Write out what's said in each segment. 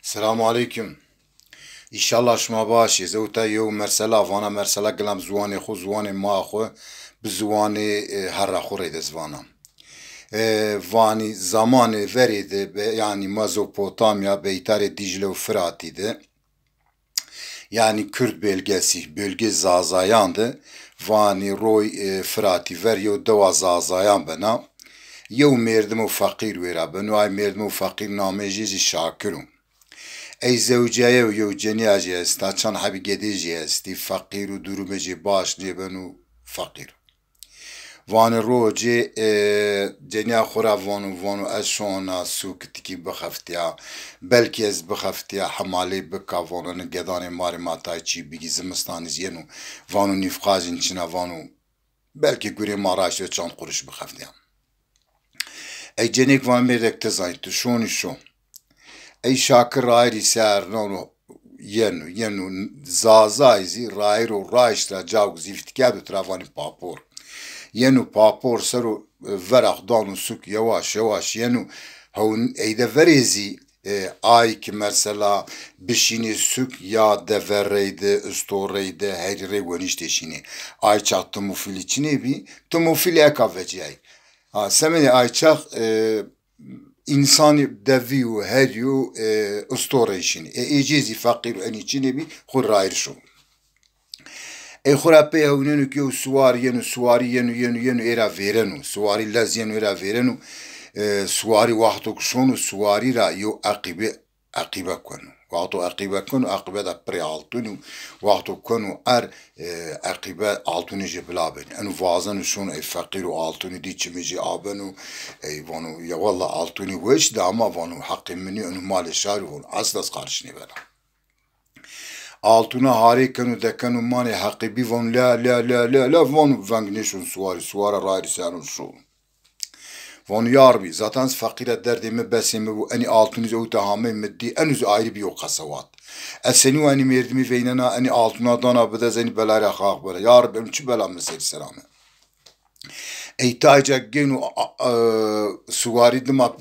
Selamun aleyküm. İnşallah şuma başi. Zevta yew mersela vana mersela gelam zwanê xwe zwanê ma xwe bi zwanê herra xwe rê de zvanam. Vanî zamanê verê de yani Mezopotamya beytarê Dicle û Fıratî de yani Kürt bölge Zazayan de vanî roy Fıratî ver yew dewa Zazayan bena yew mêrdim û feqîr wêra bin ay mêrdim û feqîr namê jî jî şakir û ای زوجیه و یو جنیاجی است تا چند حبی گدیجی استی فقیر و درومجی باش نیبنو فقیر وان روجی جنیا خورا وانو اشونا سوکتی کی بخفتیا بلکی از بخفتیا حمالی بکا وانو نگدان ماری ماتای چی بگی زمستانی زینو وانو نفقاجین چنا وانو بلکی گوری ماراش و چند قرش بخفتیا ای جنیک وان میرک تزاین تو شونی شون ای شاکر رایری سر نونو ینو زازایزی رایر و رایش را جاوگ زیفت کرد و ترافانی پاپور ینو پاپور سرو ورق دانو سوک یواش ینو هون ایده وریزی ay ki mesela bişini sük ya deverreyde üstorreyde hecre gönişteşini ay çak tumufil içine bi tumufil ekavecey ha semeni ay çak İnsanı deviyu heriyu ustore işini. İcizi fakir en içine bir hurrayır şu. Xurape evnenu ki suvari yenu era verenu. Suvari laz yenu era verenu. Suvari vaktu kuşonu suvari ra yo akibe konu. Vaktu akibe konu akibe da pre altunu. Vaktu konu akibe altunu jebla beni. Enu vazanu şunu fakiru altunu diçimici abenu. Vanu ya valla altunu veş de ama vanu hakkımını enu mali şari vanu aslas karşını bela. Altuna harikanu dekanu mani hakibi vanu la vanu vangneşun suara rayri sanu şunu. Vanu yarbi zaten fakire derdimi besimi bu eni altınız o tahammül meddi enüz ayrı bir yok kasavat. Eseni eni merdimi veynena eni altına dana bede zeni belare khaq bela yarbi emçi bela mesel selamı. Ey taca genu suvari dima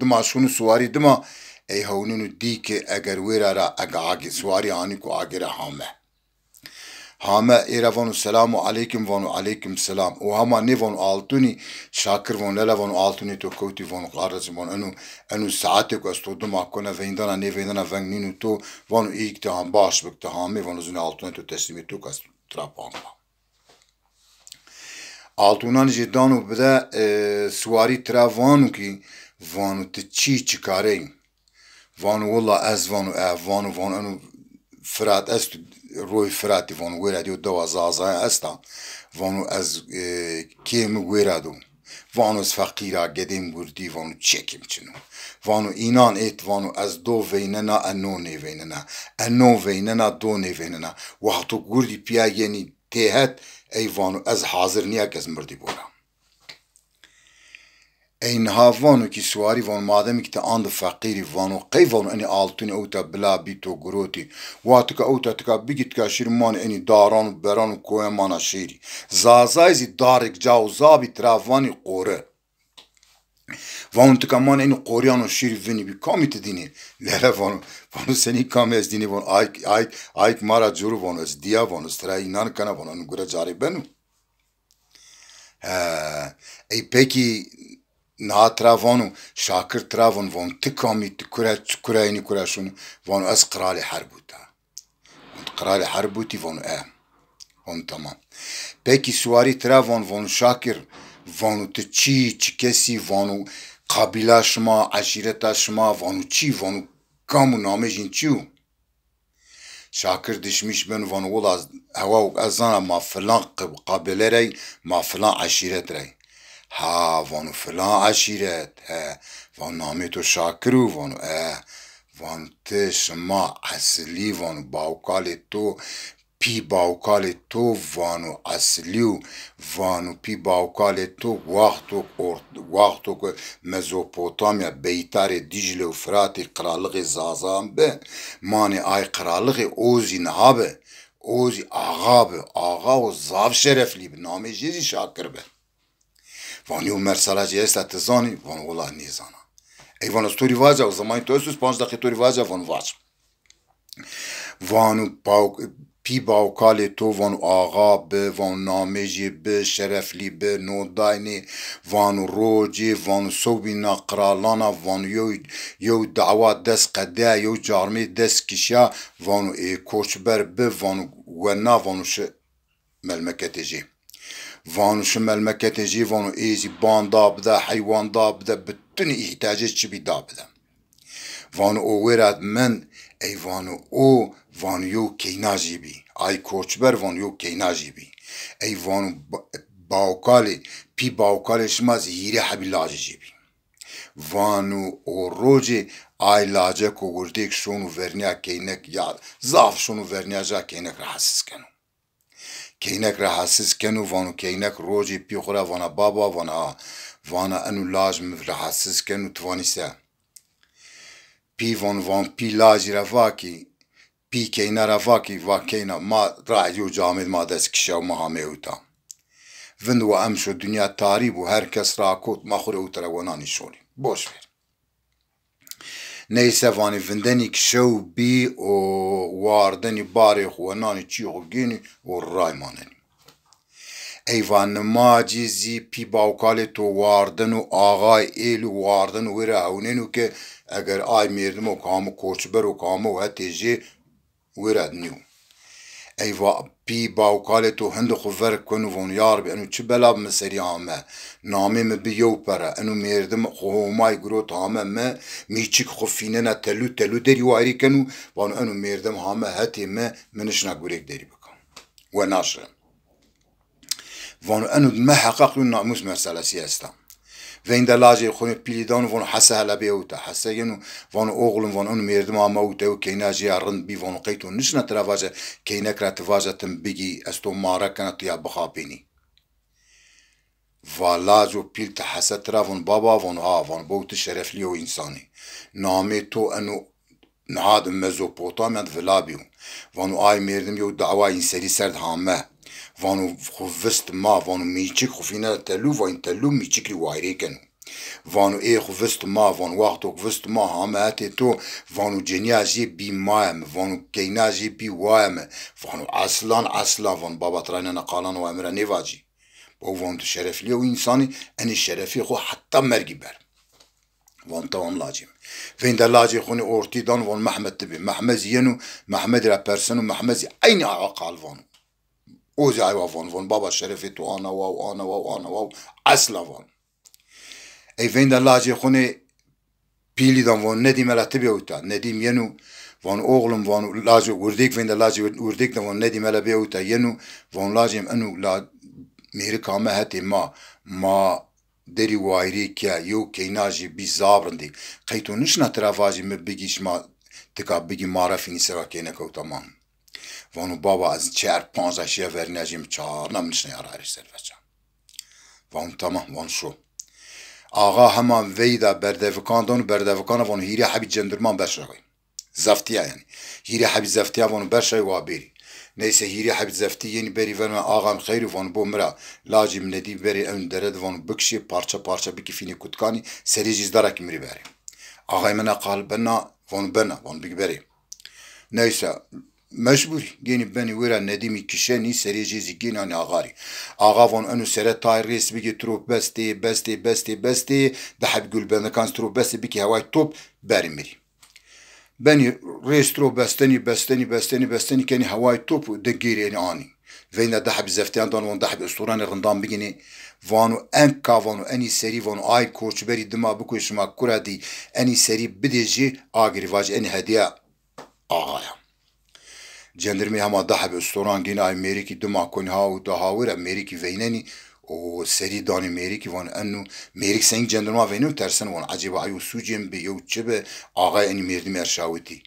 dima şunu suvari dima ey havnunu dike eğer verara agagi suvari ani ko agere hame. Hame eravanu selamu aleyküm vanu aleyküm selam. O hama ne vanu altuni şakir vanu lela vanu altuni to koti vanu qarası vanu enu saate ko astodum akona veyndana ne veyndana vengninu to vanu ilk taham baş bıktı hame vanu zine altuni to teslimi to kas trapanga. Altunan jedanu bide suari travanu ki vanu te çi çıkarayım. Vanu valla ez vanu enu Fırat est روی فراتی وانو ویرادی و دو زازای استا وانو از کیم ویرادو وانو از فقیرا گدیم بردی وانو چکیم چنو وانو اینان ایت وانو از دو ویننا انو نی ویننا دو نی ویننا و حتو گردی پیا یعنی تهت ای وانو از حاضر نیا کس مردی بورا این هاوانو کی سواری وان مادمی که آند فقیری وانو قی وانو انی آلتونی اوتا بلا بیتو گروتی واتو که اوتا تکا بگید که شیرمان انی دارانو برانو کویمانا شیری زازایزی دارک جاو زابی تراوانی قوره وانو تکا مان انی قوریانو شیری وینی بی کامی تدینی لیره وانو سنی کامی از دینی وانو آیک مارا جورو وانو از دیا وانو استرایی نان کنا وانو انو گره جاری بنو ای پیکی na travanu şakir travanu von tıkami tıkurayni kuraşunu von az krali harbuta krali harbuti von von tamam peki suari travanu von şakir von tçi çikesi von kabilaşma aşiretaşma von çi von kamu namejin çiu şakir dişmiş ben von ola hava azana ma falan kabilerey ma falan aşiretrey ha vanu falan aşiret van namet o şakru vanu van te şma asli vanu baukale to pi baukale to vanu asliu vanu pi baukale to vakto Mezopotamya beytare Dicle u Fıratî krallığı zazan be mani ay krallığı ozi nabe ozi ağa o zav şerefli be name jezi şakir be Vani u mersalaci est atizani, vani ola nizana. ایوان ستوری واجه و زمانی تو اسوس 5 دقیقه توری واجه وان واج وانو پی باوکال تو وانو آقا به وانو نامجی به شرفلی به نوداینی وانو روجی وانو صوبی نقرالانا وانو یو دعوات دست قده یو جارمی دست کشیا وانو کوچبر به وانو ونا وانو ملمکتی وانو ملمکتی جی وانو ایزی بان دابده حیوان دابده bütün ihtiyacı çibi dabıda. Van o verat men ey van o van yo keynaji bi. Ay koçber van yo keynaji bi. Ey van baukali pi baukali şmaz hire habilaji bi. Van o roje ay laje ko vurdek şonu verniya keynek ya zaf şonu verniya ja keynek rahatsız kenu. Keynek rahatsız kenu vanu keynek roje pi khura vana baba vana انو لاج مفرحسس کنو توانیسه پی وان پی لاجی رواکی پی کینا رواکی و کینا ما رایو جامد ما دست کشه و ما همه اوتا وندو امشو دنیا تاریب و هر کس را کود ما خوره اوتر ونانی شوری boş ver neyse vani vindeni kişev bi o vardeni bari xuanani çi xugini o raymaneni ایوان ماجزی پی باوکال تو واردن و آقای ایلو واردن و وره هوننو که اگر آی میردم و کامو کوچبر و کامو هتیجی ورد نیو ایوا پی باوکال تو هند خوفر کنو وون یار بی انو چه بلاب مسری آمه نامی بیو پره انو میردم خومای گرو تامه میچیک خوفینه نا تلو دری واری کنو وانو انو میردم همه هتی منش نگوریک دری بکن و ناشرم وانو انو ما حقق لون ناموس مسألة سياستا وين دلاجي خوني بيليدان وانو حسا هلا بيوتا حسا ينو وانو اوغلن وانو انو ميردم آماوتا و كينا جي رند بي وانو قيتو نشنا ترافاجة كينا كرا تفاجة تنبيجي استو مارا كانت يا بخابيني والاجو بيلتا حسا ترافون بابا وانو وانو بوت الشرف ليو انساني نامي تو انو نهاد مزوبوتاميا فلابيو وانو آي ميردم يو دعوا انساني سرد هامه وانو خوفست ما وانو میچک خوفینه تلو و این تلو میچک لی وایره کنو وانو ای خوفست ما وانو وقتو خوفست ما همه هتی تو وانو جنیازی بی مایم وانو کینازی بی وایم وانو اصلا وانو بابا ترانه نقالان و امره نیواجی با وانو شرفلی و انسانی انی شرفی خو حتی مرگی بر وان تاون لاجیم وین در لاجی خونی ارتیدان وان محمد تبی محمد زینو محمد را پرسنو محمد زی این عقال وانو اوزی ایوا وان بابا شرفی تو آنا واو اصلا وان ای وین در لاجی خونه پیلی دان وان ندیم الاتبی بیوتا ندیم ینو وان اوغلم وان لاجی وردیک وین در لاجی وردیک دان وان ندیم الاتبی بیوتا ینو وان لاجیم انو لا میری کامه هتی ما دری وایری که یو کیناجی بی زابرندی قیتو نشنا ترافاجی مبگیش ما تکا بگی معرفینی سرا کینه کو تمام وانو بابا از 4-5 اشیا ورنجیم 4 نمنشنه یارایش سرفچم وان تمام وان شو آقا همان ویدا بردفکان وانو هیری حبی جندرمان برشاوی زفتیه یعنی هیری حبی زفتیه وانو برشاوی وابیری نیسه هیری حبی زفتی یعنی بری ورن آقام خیری وانو بو مرا لاجی مندی بری اون درد وانو بکشی پارچه بکی فینی کتکانی سری جیز دارکی مری بری آقای من قال بنا وانو بگی بری نیسه مجبوری گینی بنی ورا ندیمی کشنی سری جیزی گینانی آغاری آقا وان انو سره تای ریس بگی تروب بستی ده حب گل بندکان تروب بستی بکی هوای توپ بری میری بنی ریس تروب بستنی کنی هوای توپ ده گیری یعنی آنی وینا ده حب زفتیان دان وان ده حب استوران رندان بگینی وانو انکا وانو انی سری وانو آی کوچ بری دما بکوی شما کرا دی انی سری بدیجی آگری واج انی هدیه آقایا جندرمی هما ده به استوران گین امریکی دما کن ها و دهاور امریکی ویننی و سری دانی امریکی وان انو امریک سنگ جندرما وینو ترسن وان عجیب عیو سوجیم به یو چبه آقای انی میردی مرشاوتی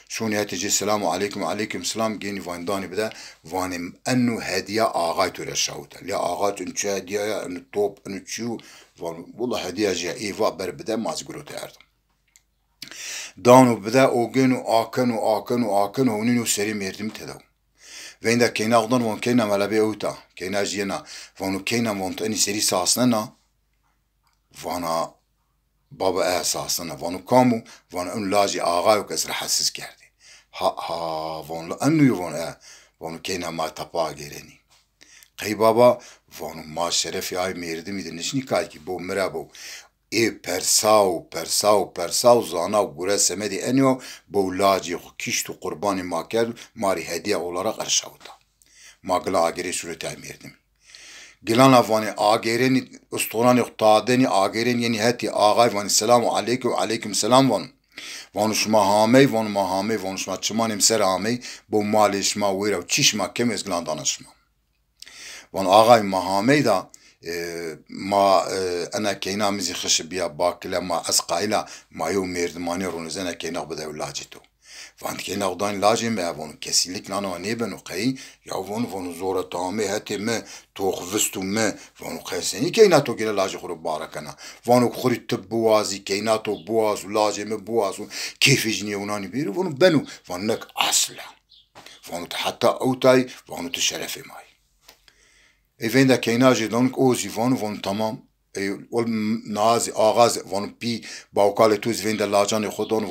شونی هتیجی سلام علیکم سلام گینی وان دانی بده وان انو هدیه آقای تو رشاوته لیا آقای تو انچه هدیه انو توپ انو چیو وان والله هدیه جا ایوا بر بده مازگرو تردم دانو بده اوگنو آکن و اونینو سری میردیم تداو وین دا کینا اقدان وان کینا ملبه اوتا کینا جینا وانو کینا وان تو اینی سری ساسنه نا وانا بابا اساسنا وانو کامو وانو اون لاجی آقای و کس رحسس کرده ها وانو انو وانو کینا ما تپا گیرنی قی بابا وانو ما شرفی آی میرده میده نشنی کای کی بو مرا بو ای پرساو زانا و گوره سمدی انیو بو لاجی خو کشت و قربانی ما کرد ماری هدیه اوlara قرشاودا ما گلا آگری صورت آی میردم گلان افغانی آگرین استورانی اختادنی آگرین یعنی هتی آقای وانی سلام علیکم علیکم سلام وانو شما هامی وانو ما هامی وانو شما چمانیم سر هامی بو مال شما ویرا و چی شما کم از گلان دانا شما وانو آقای ما هامی دا ما انا کینا میزی خش بیا باکلا ما از قایلا ما یو میردمانی رونز انا کینا بده ولاجی تو وان کینا ودان لاجیم به وانو کسیلیک نانو نیبنو قی یا وانو زورا تامی هتی ما تو خفستو ما وانو قیسینی کینا تو گیلا لاجی خورو بارکنا وانو خوری تب بوازی کینا تو بواز و لاجی ما بواز و کیفی جنی اونانی بیرو وانو بنو وانو نک اصلا وانو حتی اوتای وانو تشرفی مای ایوین دا کینا جدانک اوزی وانو تمام نازی آغاز وانو پی باوکال توز وین دا لاجان خودان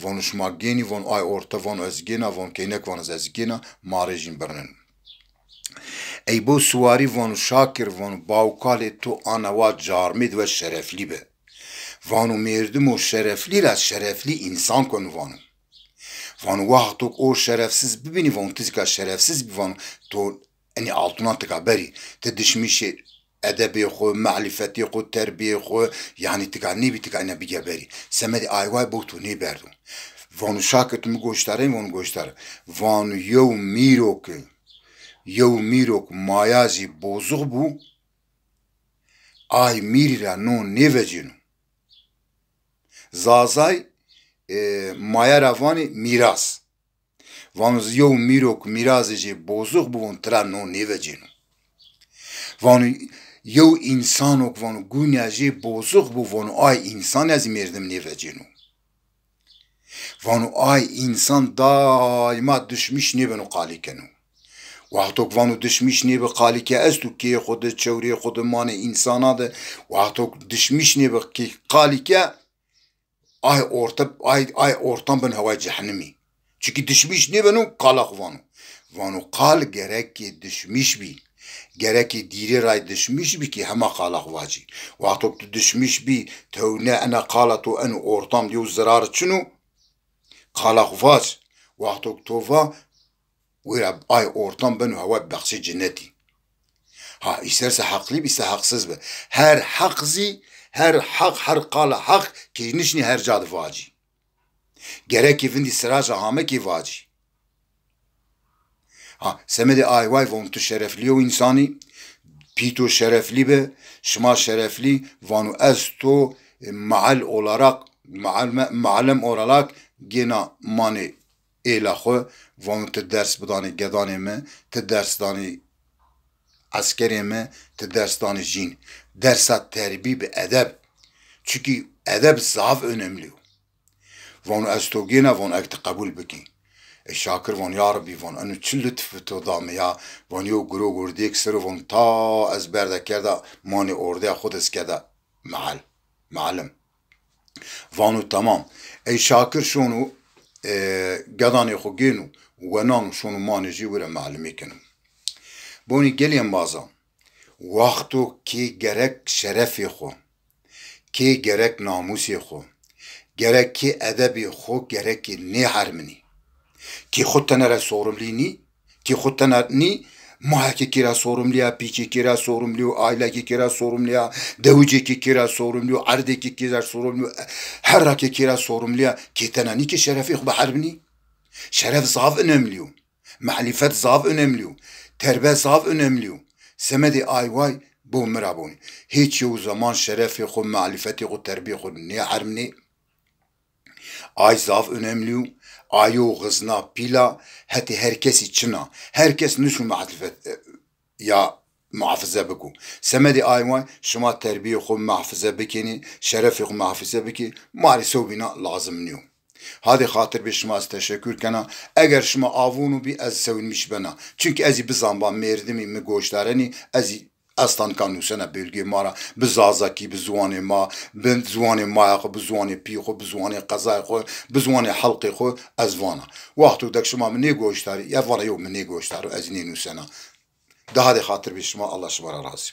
وانو شما گینی وانو آی اورتا وانو از گینا وانو کینک وانو از گینا مارجین برنن ای بو سواری وانو شاکر وانو باوکال تو آنوات جارمید و شرفلی به وانو میردم و شرفلی را شرفلی انسان کن وانو وقتو او شرفسیز ببینی وانو تزکا شرفسیز بی تو اني altına beri تدشميش ادبي خو معرفتي خو تربيه خو يعني تقاني بتقاني بيجابري سمدي ايواي بوتو ني بردو وانو شاكت مي گوشتارين وانو گوشتار وانو يو ميروك مايازي بوزغ بو ay mirira no nevecinu zazay maya ravani miras vanu yo mirok mirazeci bozuk bu von tra no nevecinu vanu yo insanok vanu gunyaji bozuk bu vanu ay insan az mirdim nevecinu vanu ay insan daima düşmüş nebenu qalikenu وقتوک وانو دشمیش نی به قالی که از تو که خود چوری خود مان انسانا ده وقتوک دشمیش نی به قالی که ay ortam ben hava cehennemi çünkü dişmiş ne benim kalak vanu kal gerek ki dişmiş bi gerek ki diri ray dişmiş bi ki hema kalak vaci vaqtok dişmiş bi tevne ana qalatu an ortam diyor zarar çunu kalak vac vaqtok tova ويرا اي اورتان بنو هوا بخشي جنتي ها isterse haklı ise haksız be her قال حق ki nişni her cadı vaci gerek evindi sıraca hame ki vaci ha semedi ay vay von tu şerefli o insani pito şerefli be şma şerefli vanu esto maal olarak معلم olarak gena mani الهخو وان تدرس بدانی گدانی ما تدرس دانی عسکری ما تدرس دانی جین درسات تربیه به ادب çünkü edeb zaf önemli وان استوگینا وان اکت قبول بکی شاکر وان یا ربی وان انو چه لطف تو دامه یا وان یو گرو گردیک سر وان تا از برده کرده مانی ارده خود از کرده معلم وانو تمام ای شاکر شونو گدانی خو گینو و نان شونو مانجی وره معلومی کنم بونی گلیم بازا وقتو کی gerek شرفی خو کی gerek ناموسی خو gerek ki edebi خو gerek ki ne harmini ki خود تنره sorumli ni ki خود تنر ni محکی کیرا sorumluya پیچی کیرا sorumlu aile ki kira sorumluya devci ki kira sorumlu arde ki kira sorumlu her ki kira sorumluya ki tenani ki şerefi bu harbini şeref zaf önemli malifet zaf önemli terbiye zaf önemli semedi ayvay bu merabuni hiç o zaman şerefi xu malifeti xu terbiye xu ne harbini ay zaf önemli ayo gızna pila heti herkes içina herkes nüsü muhafizet ya muhafaza beku semedi ayma şuma terbiye xu muhafaza bekini şerefi xu muhafaza beki mari sobina lazım niyo hadi xatir be şuma teşekkür kana eğer şuma avunu bi ez sevinmiş bana çünkü ezi bizamba merdimi mi goşlarani استان کان نوسنه بلگی مارا بزازکی بزوان ما بزوان ما خو بزوان پی خو بزوان قضای خو بزوان حلقی خو از وانا وقتو دک شما منی گوشتاری یا وانا یو منی گوشتارو از نی نوسنه ده خاطر به شما الله شما را راضی